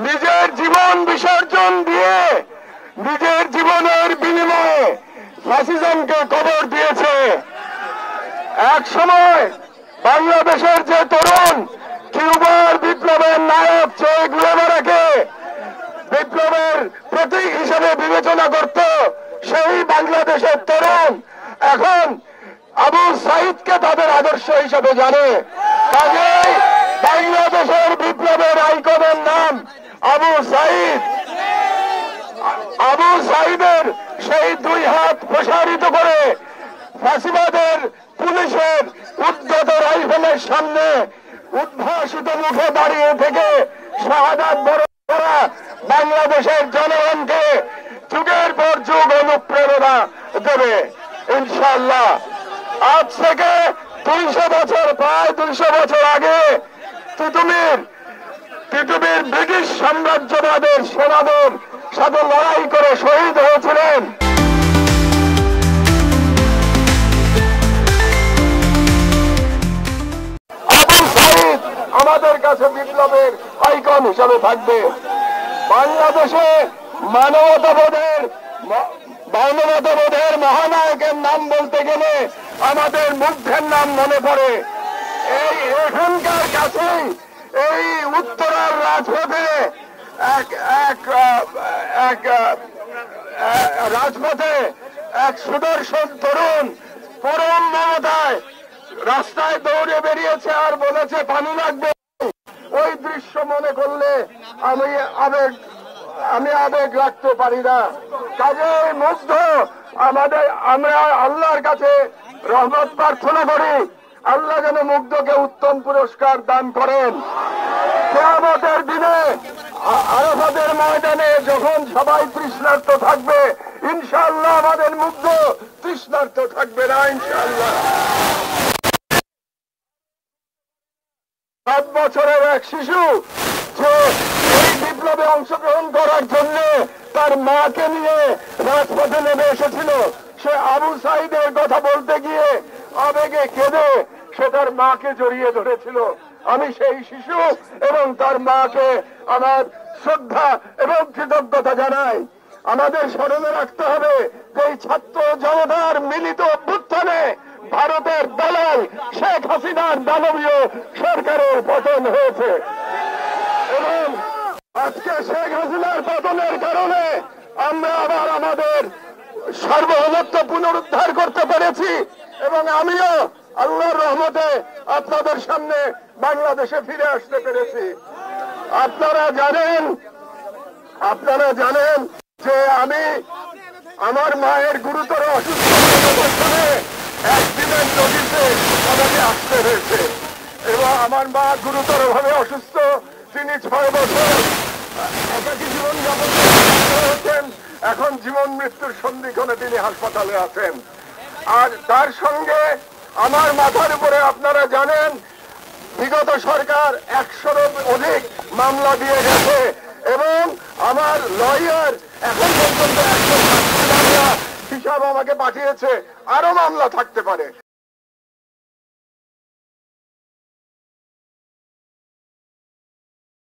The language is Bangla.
নিজের জীবন বিসর্জন দিয়ে নিজের জীবনের বিনিময়ে ফ্যাসিজমকে কবর দিয়েছে। এক সময় বাংলাদেশের যে তরুণ কিউবার বিপ্লবের নায়ক চে গুয়েভারাকে বিপ্লবের প্রতীক হিসেবে বিবেচনা করত, সেই বাংলাদেশের তরুণ এখন আবু সাইদকে তাদের আদর্শ হিসেবে জানে। কাজেই বাংলাদেশের বিপ্লবের আইকনের নাম আবু সাইদ। আবু সাইদের সেই দুই হাত প্রসারিত করে ফ্যাসিবাদের পুলিশের উদ্ধত রাইফেলের সামনে উদ্ভাসিত মুখে দাঁড়িয়ে থেকে শাহাদাত বরণ করা বাংলাদেশের জনগণকে যুগের পর যুগ অনুপ্রেরণা দেবে ইনশাআল্লাহ। আজ থেকে 200 বছর, প্রায় 200 বছর আগে পৃথিবীর ব্রিটিশ সাম্রাজ্যবাদের সেনাদের সাথে লড়াই করে শহীদ হয়েছিলেন আবু সাইদ। আমাদের কাছে বিপ্লবের আইকন হিসাবে থাকবে। বাংলাদেশে মানবতাবোধের মহানায়কের নাম বলতে গেলে আমাদের মুগ্ধের নাম মনে পড়ে। এই এখানকার কাছেই এই উত্তরার রাজপথে এক সুদর্শন তরুণ পরম মমতায় রাস্তায় দৌড়ে বেরিয়েছে আর বলেছে পানি লাগবে। ওই দৃশ্য মনে করলে আমি আবেগ রাখতে পারি না। কাজে মুগ্ধ আমরা আল্লাহর কাছে রহমত প্রার্থনা করি, আল্লাহ যেন মুগ্ধকে উত্তম পুরস্কার দান করেন। কিয়ামতের দিনে আরাফাতের ময়দানে যখন সবাই তৃষ্ণার্ত থাকবে, ইনশাআল্লাহ আমাদের মুগ্ধ তৃষ্ণার্ত থাকবে না ইনশাআল্লাহ। 7 বছরের এক শিশু যে এই বিপ্লবে অংশগ্রহণ করার জন্য তার মাকে নিয়ে রাজপথে নেমে এসেছিল, সে আবু সাইদের কথা বলতে গিয়ে আবেগে কেঁদে সে তার মাকে জড়িয়ে ধরেছিল। আমি সেই শিশু এবং তার মাকে আমার শ্রদ্ধা এবং কৃতজ্ঞতা জানাই। আমাদের স্মরণে রাখতে হবে যে এই ছাত্র জনতার মিলিত অভ্যুত্থানে ভারতের দালাল শেখ হাসিনার দানবীয় সরকারের পতন হয়েছে এবং আজকে শেখ হাসিনার পতনের কারণে আমরা আবার আমাদের সার্বভৌমত্ব পুনরুদ্ধার করতে পেরেছি এবং আমিও আল্লাহর রহমতে আপনাদের সামনে বাংলাদেশে ফিরে আসতে পেরেছি। আপনারা জানেন যে আমি আমার মায়ের গুরুতর অসুস্থ অবস্থায় একদিনের নোটিশে আমাকে আসতে হয়েছে এবং আমার মা গুরুতর ভাবে অসুস্থ। তিনি 6 বছর একাকী জীবন যাপন করেছেন। এখন জীবন মৃত্যুর সন্ধিক্ষণে তিনি হাসপাতালে আছেন। আর তার সঙ্গে আমার মাথার উপরে আপনারা জানেন বিগত সরকার 100-এর অধিক মামলা দিয়ে গেছে এবং আমার লয়ার এখন পর্যন্ত 160 মামলা হিসাব আমাকে পাঠিয়েছে। আরো মামলা থাকতে পারে।